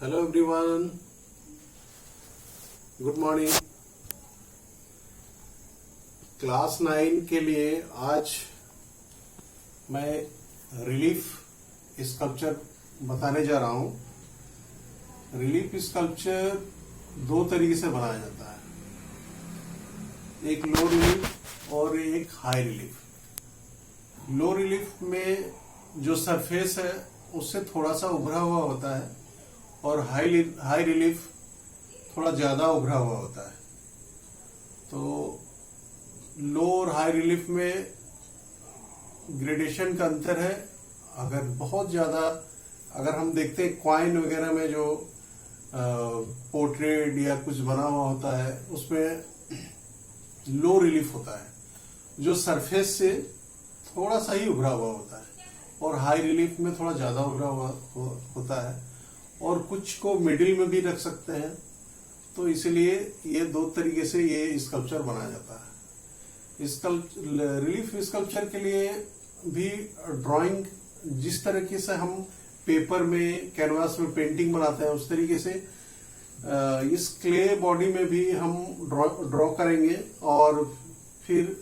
Hello everyone, good morning. Class 9 के लिए आज मैं रिलीफ स्कल्पचर बताने जा रहा हूं। रिलीफ स्कल्पचर दो तरीके से बनाया जाता है, एक लो रिलीफ और एक हाई रिलीफ। लो रिलीफ में जो सरफेस है उससे थोड़ा सा उभरा हुआ होता है और हाई रिलीफ थोड़ा ज्यादा उभरा हुआ होता है। तो लो और हाई रिलीफ में ग्रेडेशन का अंतर है। अगर बहुत ज्यादा अगर हम देखते हैं कॉइन वगैरह में जो पोर्ट्रेट या कुछ बना हुआ होता है उसमें लो रिलीफ होता है, जो सरफेस से थोड़ा सा ही उभरा हुआ होता है, और हाई रिलीफ में थोड़ा ज्यादा उभरा हुआ होता है, और कुछ को मिडिल में भी रख सकते हैं। तो इसलिए ये दो तरीके से ये स्कल्पचर बनाया जाता है। रिलीफ स्कल्पचर के लिए भी ड्राइंग जिस तरीके से हम पेपर में कैनवास में पेंटिंग बनाते हैं उस तरीके से इस क्ले बॉडी में भी हम ड्रॉ करेंगे और फिर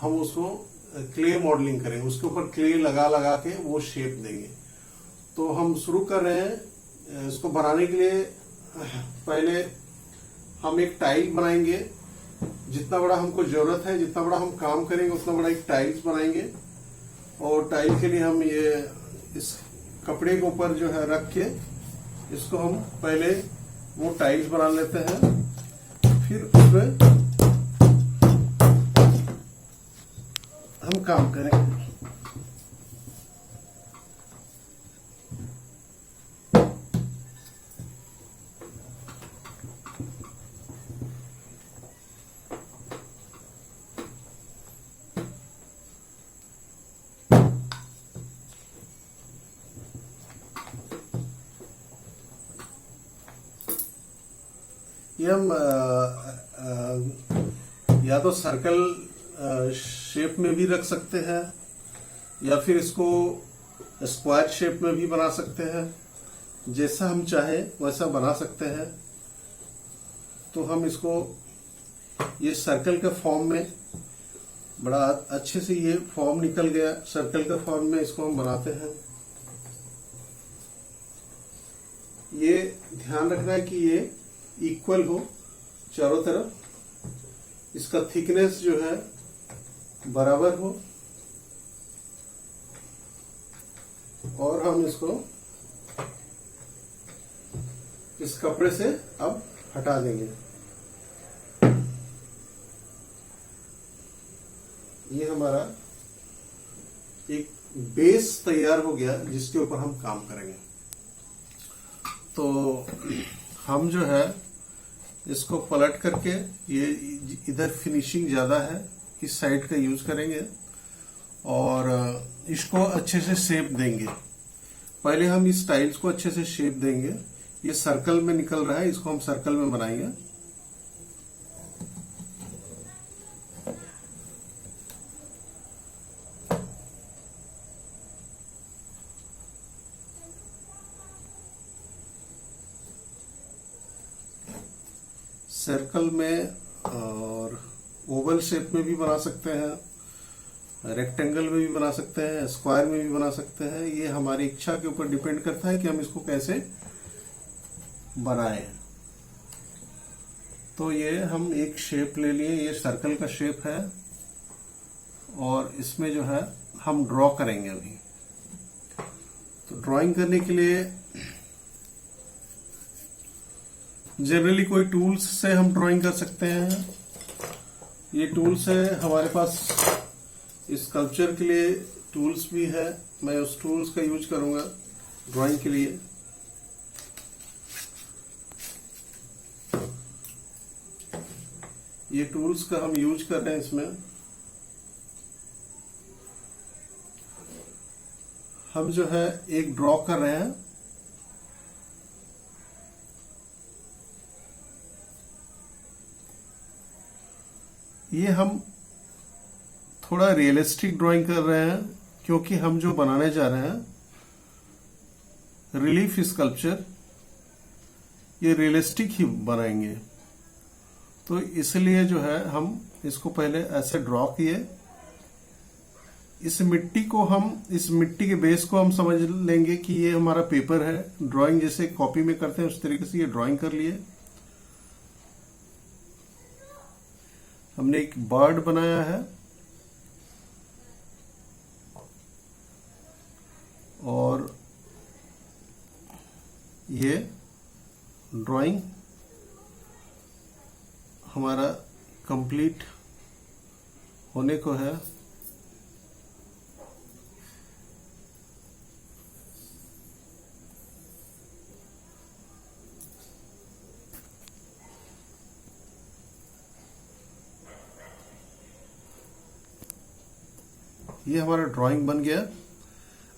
हम उसको क्ले मॉडलिंग करेंगे, उसके ऊपर क्ले लगा के वो शेप देंगे। तो हम शुरू कर रहे हैं। इसको बनाने के लिए पहले हम एक टाइल बनाएंगे। जितना बड़ा हमको जरूरत है, जितना बड़ा हम काम करेंगे उतना बड़ा एक टाइल्स बनाएंगे। और टाइल के लिए हम ये इस कपड़े के ऊपर जो है रख के इसको हम पहले वो टाइल्स बना लेते हैं, फिर उसमें हम काम करेंगे। ये हम या तो सर्कल शेप में भी रख सकते हैं या फिर इसको स्क्वायर शेप में भी बना सकते हैं। जैसा हम चाहे वैसा बना सकते हैं। तो हम इसको ये सर्कल के फॉर्म में बड़ा अच्छे से ये फॉर्म निकल गया। सर्कल के फॉर्म में इसको हम बनाते हैं। ये ध्यान रखना है कि ये इक्वल हो चारों तरफ, इसका थिकनेस जो है बराबर हो, और हम इसको इस कपड़े से अब हटा देंगे। ये हमारा एक बेस तैयार हो गया जिसके ऊपर हम काम करेंगे। तो हम जो है इसको पलट करके, ये इधर फिनिशिंग ज्यादा है इस साइड का यूज करेंगे और इसको अच्छे से शेप देंगे। पहले हम इस टाइल्स को अच्छे से शेप देंगे। ये सर्कल में निकल रहा है, इसको हम सर्कल में बनाएंगे। सर्कल में और ओवल शेप में भी बना सकते हैं, रेक्टेंगल में भी बना सकते हैं, स्क्वायर में भी बना सकते हैं। ये हमारी इच्छा के ऊपर डिपेंड करता है कि हम इसको कैसे बनाएं। तो ये हम एक शेप ले लिए, ये सर्कल का शेप है और इसमें जो है हम ड्रॉ करेंगे अभी। तो ड्राइंग करने के लिए जनरली कोई टूल्स से हम ड्राइंग कर सकते हैं। ये टूल्स है हमारे पास, स्कल्पचर के लिए टूल्स भी है। मैं उस टूल्स का यूज करूंगा ड्राइंग के लिए। ये टूल्स का हम यूज कर रहे हैं इसमें। हम जो है एक ड्रॉ कर रहे हैं। ये हम थोड़ा रियलिस्टिक ड्राइंग कर रहे हैं क्योंकि हम जो बनाने जा रहे हैं रिलीफ स्कल्पचर, ये रियलिस्टिक ही बनाएंगे। तो इसलिए जो है हम इसको पहले ऐसे ड्रॉ किए। इस मिट्टी के बेस को हम समझ लेंगे कि ये हमारा पेपर है। ड्राइंग जैसे कॉपी में करते हैं उस तरीके से ये ड्राइंग कर लिए। हमने एक बर्ड बनाया है और ये ड्राइंग हमारा कंप्लीट होने को है। ये हमारा ड्राइंग बन गया।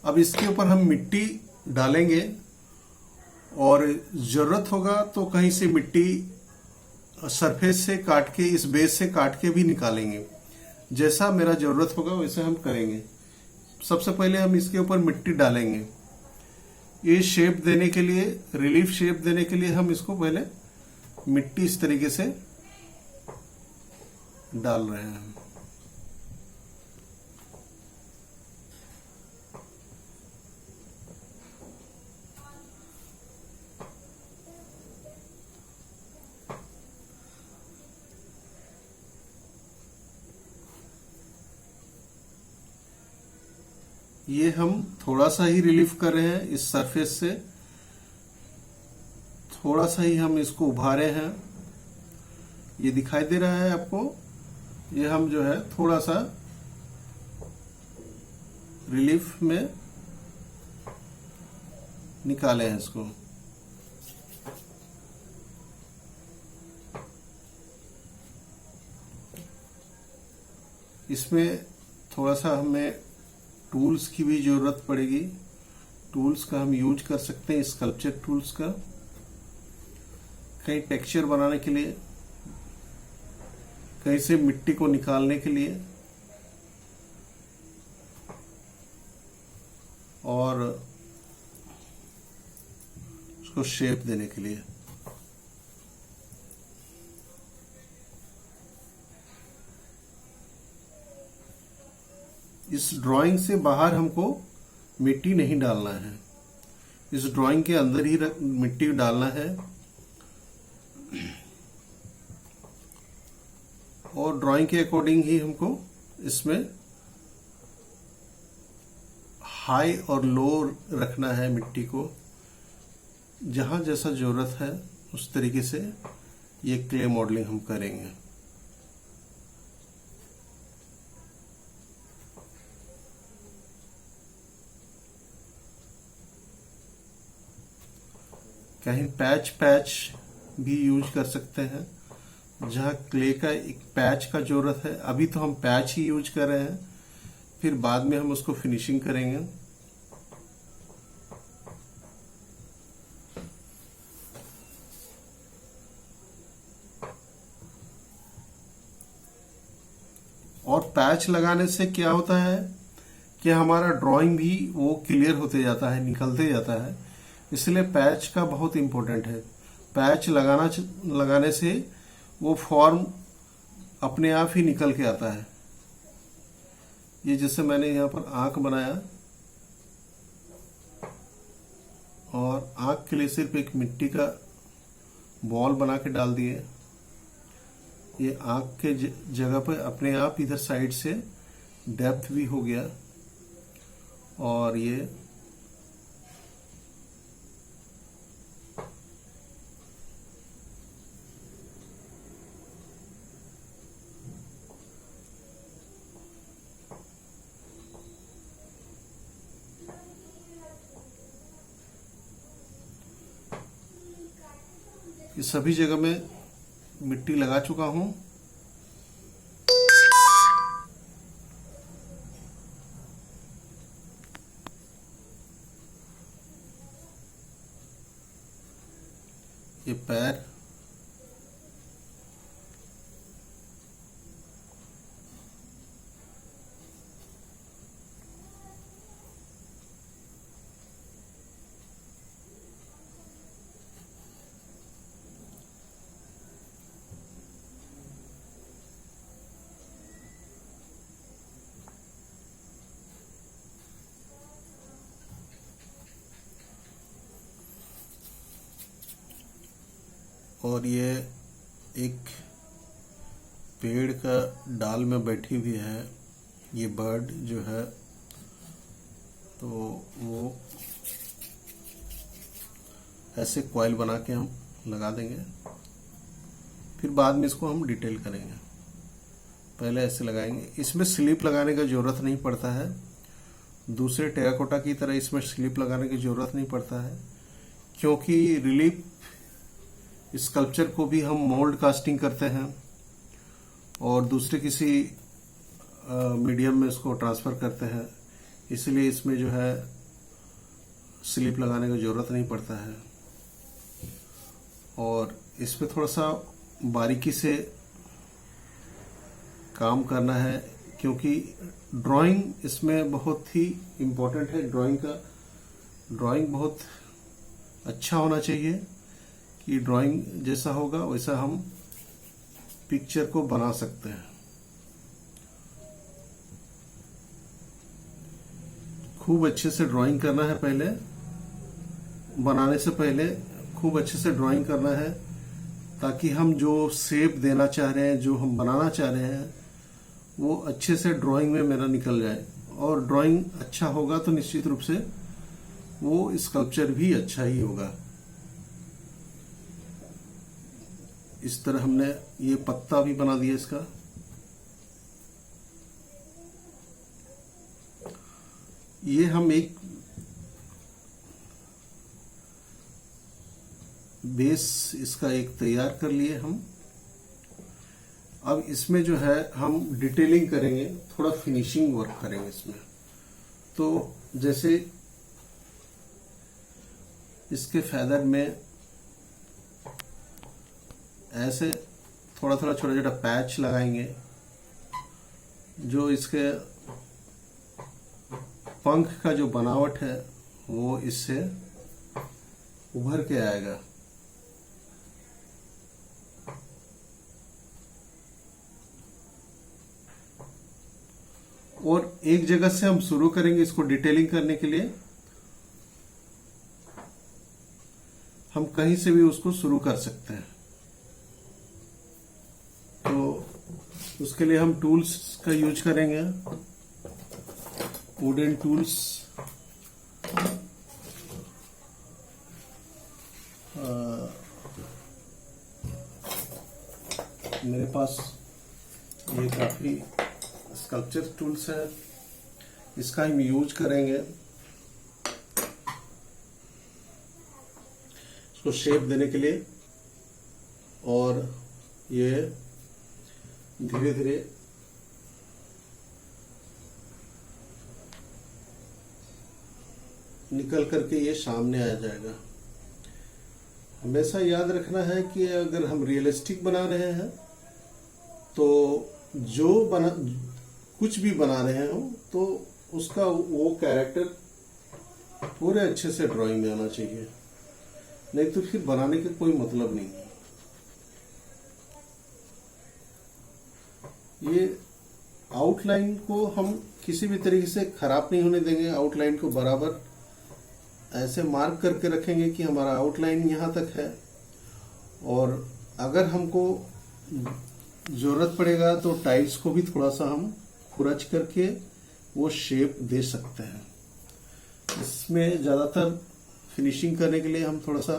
अब इसके ऊपर हम मिट्टी डालेंगे और जरूरत होगा तो कहीं से मिट्टी सरफेस से काट के, इस बेस से काट के भी निकालेंगे। जैसा मेरा जरूरत होगा वैसे हम करेंगे। सबसे पहले हम इसके ऊपर मिट्टी डालेंगे। ये शेप देने के लिए, रिलीफ शेप देने के लिए हम इसको पहले मिट्टी इस तरीके से डाल रहे हैं। ये हम थोड़ा सा ही रिलीफ कर रहे हैं इस सरफेस से, थोड़ा सा ही हम इसको उभारे हैं। ये दिखाई दे रहा है आपको। ये हम जो है थोड़ा सा रिलीफ में निकाले हैं इसको। इसमें थोड़ा सा हमें टूल्स की भी जरूरत पड़ेगी। टूल्स का हम यूज कर सकते हैं, स्कल्पचर टूल्स का, कहीं टेक्सचर बनाने के लिए, कहीं से मिट्टी को निकालने के लिए और उसको शेप देने के लिए। इस ड्राइंग से बाहर हमको मिट्टी नहीं डालना है, इस ड्राइंग के अंदर ही मिट्टी डालना है। और ड्राइंग के अकॉर्डिंग ही हमको इसमें हाई और लो रखना है मिट्टी को। जहां जैसा जरूरत है उस तरीके से ये क्ले मॉडलिंग हम करेंगे। कहीं पैच भी यूज कर सकते हैं, जहां क्ले का एक पैच का जरूरत है। अभी तो हम पैच ही यूज कर रहे हैं, फिर बाद में हम उसको फिनिशिंग करेंगे। और पैच लगाने से क्या होता है कि हमारा ड्राइंग भी वो क्लियर होते जाता है, निकलते जाता है। इसलिए पैच का बहुत इंपॉर्टेंट है। पैच लगाने से वो फॉर्म अपने आप ही निकल के आता है। ये जैसे मैंने यहाँ पर आंख बनाया और आंख के लिए सिर्फ एक मिट्टी का बॉल बना के डाल दिए। ये आंख के जगह पर अपने आप इधर साइड से डेप्थ भी हो गया। और ये सभी जगह में मिट्टी लगा चुका हूं। ये पैर, और ये एक पेड़ का डाल में बैठी हुई है ये बर्ड जो है, तो वो ऐसे कॉइल बना के हम लगा देंगे, फिर बाद में इसको हम डिटेल करेंगे। पहले ऐसे लगाएंगे। इसमें स्लिप लगाने का जरूरत नहीं पड़ता है, दूसरे टेराकोटा की तरह इसमें स्लिप लगाने की जरूरत नहीं पड़ता है, क्योंकि रिलीफ स्कल्पचर को भी हम मोल्ड कास्टिंग करते हैं और दूसरे किसी मीडियम में इसको ट्रांसफर करते हैं, इसलिए इसमें जो है स्लिप लगाने की जरूरत नहीं पड़ता है। और इसमें थोड़ा सा बारीकी से काम करना है, क्योंकि ड्राइंग इसमें बहुत ही इम्पोर्टेंट है। ड्राइंग बहुत अच्छा होना चाहिए कि ड्राइंग जैसा होगा वैसा हम पिक्चर को बना सकते हैं। खूब अच्छे से ड्राइंग करना है, पहले बनाने से पहले खूब अच्छे से ड्राइंग करना है, ताकि हम जो शेप देना चाह रहे हैं, जो हम बनाना चाह रहे हैं, वो अच्छे से ड्राइंग में मेरा निकल जाए। और ड्राइंग अच्छा होगा तो निश्चित रूप से वो स्कल्पचर भी अच्छा ही होगा। इस तरह हमने ये पत्ता भी बना दिया इसका। ये हम एक बेस इसका एक तैयार कर लिए हम। अब इसमें जो है हम डिटेलिंग करेंगे, थोड़ा फिनिशिंग वर्क करेंगे इसमें। तो जैसे इसके फेदर में ऐसे थोड़ा थोड़ा छोटा छोटा पैच लगाएंगे, जो इसके पंख का जो बनावट है वो इससे उभर के आएगा। और एक जगह से हम शुरू करेंगे इसको डिटेलिंग करने के लिए। हम कहीं से भी उसको शुरू कर सकते हैं। तो उसके लिए हम टूल्स का यूज करेंगे, वुडन टूल्स। मेरे पास ये काफी स्कल्पचर टूल्स है, इसका हम यूज करेंगे इसको शेप देने के लिए। और ये धीरे धीरे निकल करके ये सामने आ जाएगा। हमेशा याद रखना है कि अगर हम रियलिस्टिक बना रहे हैं तो कुछ भी बना रहे हो तो उसका वो कैरेक्टर पूरे अच्छे से ड्राइंग में आना चाहिए, नहीं तो फिर बनाने का कोई मतलब नहीं है। ये आउटलाइन को हम किसी भी तरीके से खराब नहीं होने देंगे। आउटलाइन को बराबर ऐसे मार्क करके रखेंगे कि हमारा आउटलाइन यहाँ तक है, और अगर हमको जरूरत पड़ेगा तो टाइल्स को भी थोड़ा सा हम खुरच करके वो शेप दे सकते हैं। इसमें ज़्यादातर फिनिशिंग करने के लिए हम थोड़ा सा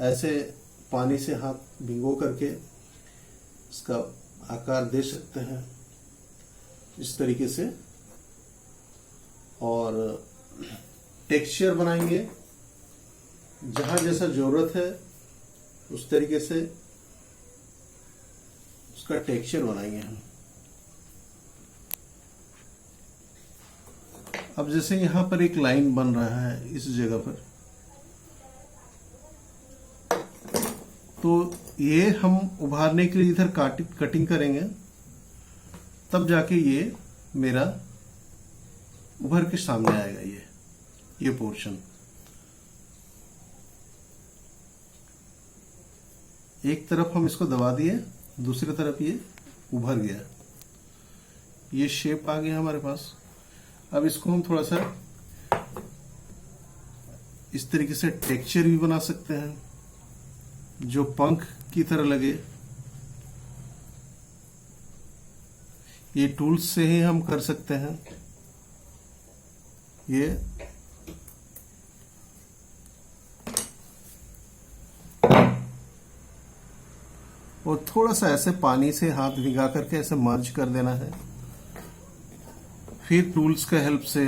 ऐसे पानी से हाथ भिगो करके इसका आकार दे सकते हैं इस तरीके से। और टेक्सचर बनाएंगे, जहां जैसा जरूरत है उस तरीके से उसका टेक्सचर बनाएंगे हम। अब जैसे यहां पर एक लाइन बन रहा है इस जगह पर, तो ये हम उभारने के लिए इधर कटिंग करेंगे, तब जाके ये मेरा उभर के सामने आएगा। ये पोर्शन एक तरफ हम इसको दबा दिए, दूसरी तरफ ये उभर गया, ये शेप आ गया हमारे पास। अब इसको हम थोड़ा सा इस तरीके से टेक्सचर भी बना सकते हैं, जो पंख की तरह लगे, ये टूल्स से ही हम कर सकते हैं। ये और थोड़ा सा ऐसे पानी से हाथ भिगा करके ऐसे मर्ज कर देना है। फिर टूल्स के हेल्प से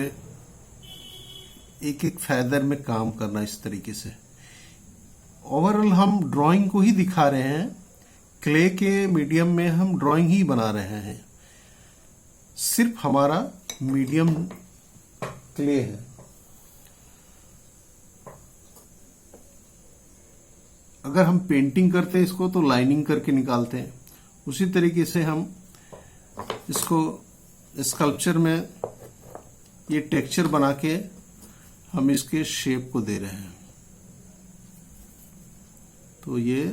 एक एक फेदर में काम करना इस तरीके से। ओवरऑल हम ड्राइंग को ही दिखा रहे हैं, क्ले के मीडियम में हम ड्राइंग ही बना रहे हैं। सिर्फ हमारा मीडियम क्ले है। अगर हम पेंटिंग करते हैं इसको तो लाइनिंग करके निकालते हैं, उसी तरीके से हम इसको स्कल्पचर में ये टेक्सचर बना के हम इसके शेप को दे रहे हैं। तो ये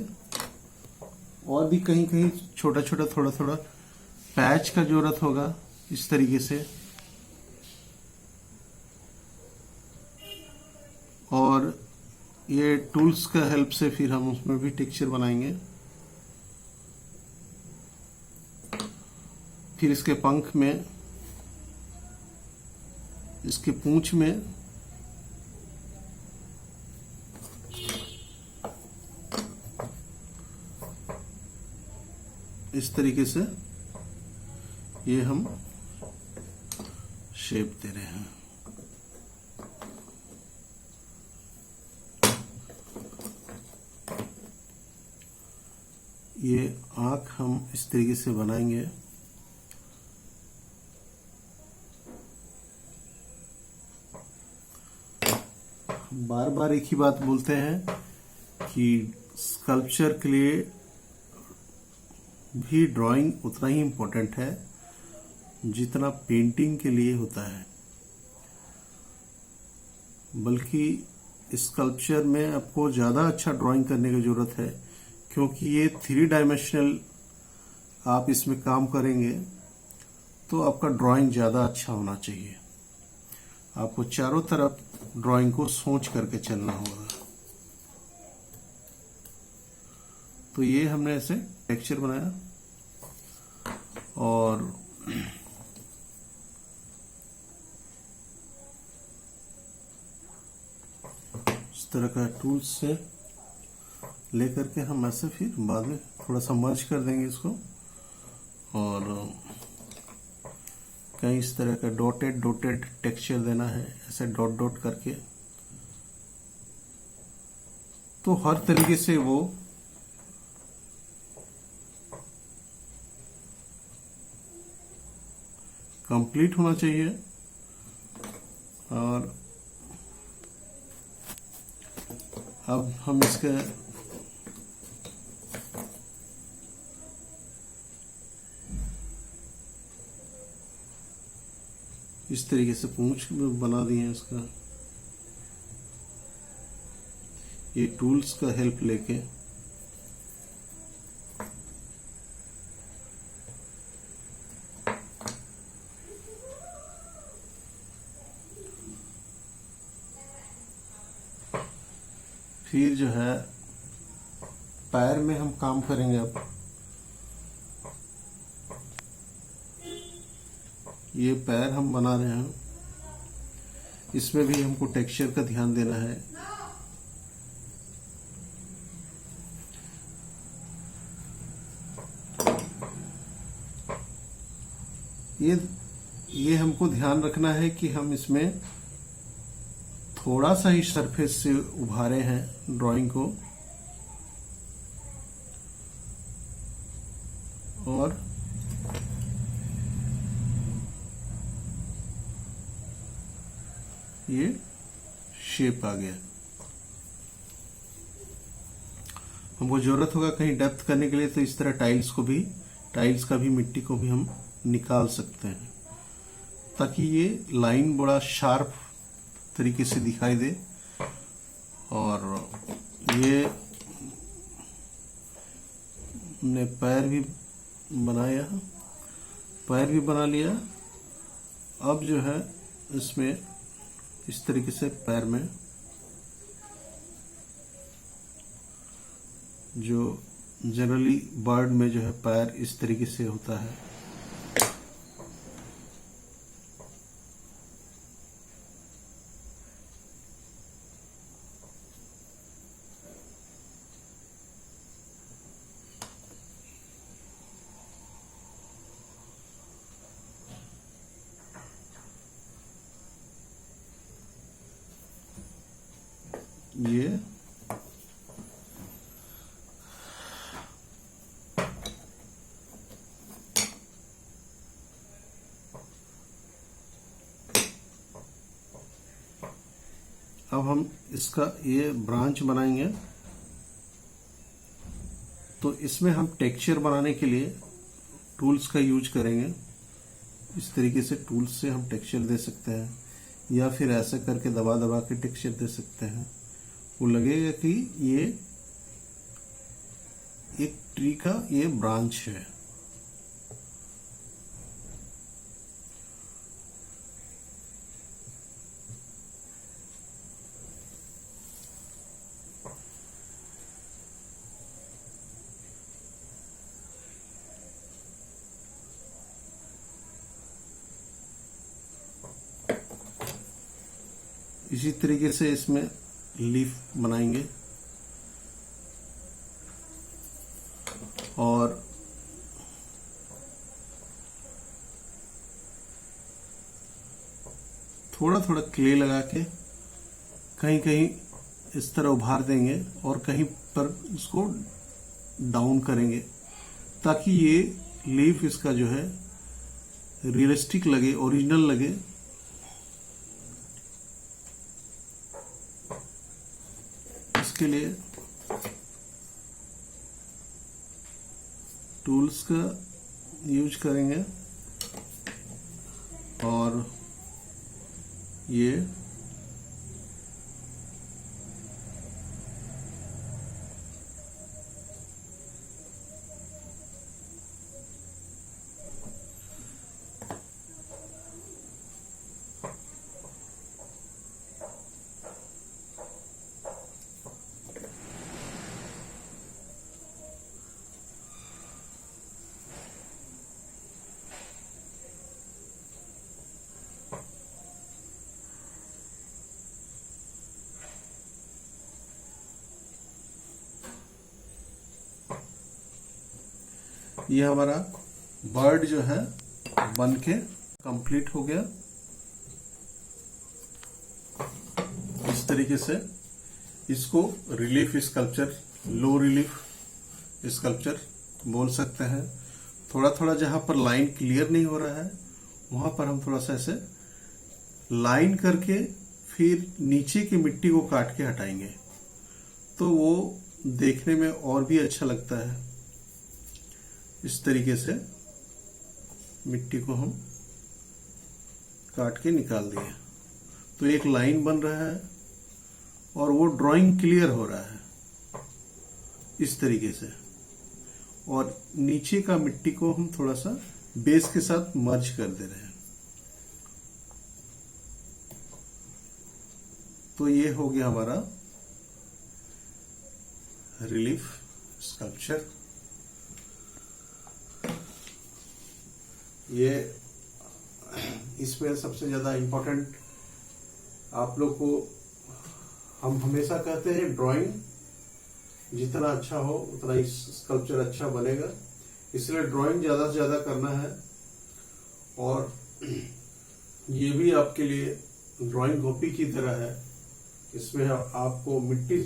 और भी कहीं कहीं छोटा छोटा थोड़ा थोड़ा पैच का जरूरत होगा इस तरीके से। और ये टूल्स का हेल्प से फिर हम उसमें भी टेक्सचर बनाएंगे। फिर इसके पंख में, इसके पूंछ में इस तरीके से ये हम शेप दे रहे हैं। ये आंख हम इस तरीके से बनाएंगे। बार बार एक ही बात बोलते हैं कि स्कल्पचर के लिए भी ड्राइंग उतना ही इम्पोर्टेंट है जितना पेंटिंग के लिए होता है। बल्कि स्कल्पचर में आपको ज़्यादा अच्छा ड्राइंग करने की ज़रूरत है, क्योंकि ये 3 डायमेंशनल आप इसमें काम करेंगे तो आपका ड्राइंग ज़्यादा अच्छा होना चाहिए। आपको चारों तरफ ड्राइंग को सोच करके चलना होगा। तो ये हमने ऐसे टेक्सचर बनाया और इस तरह का टूल्स से लेकर के हम ऐसे फिर बाद में थोड़ा सा मर्ज कर देंगे इसको। और कहीं इस तरह का डॉटेड टेक्सचर देना है, ऐसे डॉट डॉट करके। तो हर तरीके से वो कंप्लीट होना चाहिए। और अब हम इसका इस तरीके से पूंछ बना दिए हैं इसका, ये टूल्स का हेल्प लेके। फिर जो है पैर में हम काम करेंगे। अब ये पैर हम बना रहे हैं, इसमें भी हमको टेक्सचर का ध्यान देना है। ये हमको ध्यान रखना है कि हम इसमें थोड़ा सा ही सरफेस से उभारे हैं ड्राइंग को, और ये शेप आ गया। हमको जरूरत होगा कहीं डेप्थ करने के लिए, तो इस तरह टाइल्स का भी मिट्टी को भी हम निकाल सकते हैं, ताकि ये लाइन बड़ा शार्प तरीके से दिखाई दे। और ये हमने पैर भी बना लिया। अब जो है इसमें इस तरीके से पैर में जो जनरली बर्ड में जो है पैर इस तरीके से होता है। ये अब हम इसका ये ब्रांच बनाएंगे। तो इसमें हम टेक्सचर बनाने के लिए टूल्स का यूज करेंगे। इस तरीके से टूल्स से हम टेक्सचर दे सकते हैं, या फिर ऐसे करके दबा दबा के टेक्सचर दे सकते हैं। वो लगेगा कि ये एक ट्री का ये ब्रांच है। इसी तरीके से इसमें लीफ बनाएंगे और थोड़ा थोड़ा क्ले लगा के कहीं कहीं इस तरह उभार देंगे और कहीं पर इसको डाउन करेंगे, ताकि ये लीफ इसका जो है रियलिस्टिक लगे, ओरिजिनल लगे। इसके लिए टूल्स का यूज करेंगे और ये ये हमारा बर्ड जो है बन के कंप्लीट हो गया। इस तरीके से इसको रिलीफ स्कल्पचर, लो रिलीफ स्कल्पचर बोल सकते हैं। थोड़ा थोड़ा जहां पर लाइन क्लियर नहीं हो रहा है वहां पर हम थोड़ा सा ऐसे लाइन करके फिर नीचे की मिट्टी को काट के हटाएंगे, तो वो देखने में और भी अच्छा लगता है। इस तरीके से मिट्टी को हम काट के निकाल दिए तो एक लाइन बन रहा है और वो ड्राइंग क्लियर हो रहा है इस तरीके से। और नीचे का मिट्टी को हम थोड़ा सा बेस के साथ मर्ज कर दे रहे हैं। तो ये हो गया हमारा रिलीफ स्कल्पचर। ये इसमें सबसे ज्यादा इम्पोर्टेंट आप लोग को हम हमेशा कहते हैं, ड्राइंग जितना अच्छा हो उतना इस स्कल्पचर अच्छा बनेगा। इसलिए ड्राइंग ज्यादा से ज्यादा करना है। और ये भी आपके लिए ड्राइंग कॉपी की तरह है। इसमें आपको मिट्टी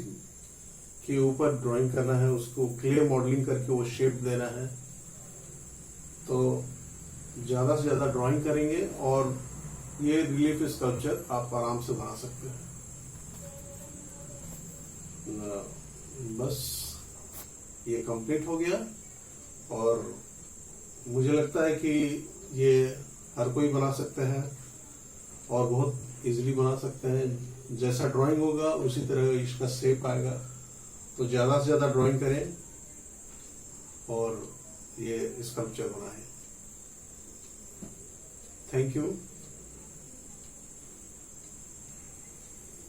के ऊपर ड्राइंग करना है, उसको क्ले मॉडलिंग करके वो शेप देना है। तो ज्यादा से ज्यादा ड्राइंग करेंगे और ये रिलीफ स्कल्पचर आप आराम से बना सकते हैं। बस ये कंप्लीट हो गया और मुझे लगता है कि ये हर कोई बना सकते हैं और बहुत इजीली बना सकते हैं। जैसा ड्राइंग होगा उसी तरह इसका शेप आएगा। तो ज्यादा से ज्यादा ड्राइंग करें और ये स्कल्पचर बनाएं। Thank you.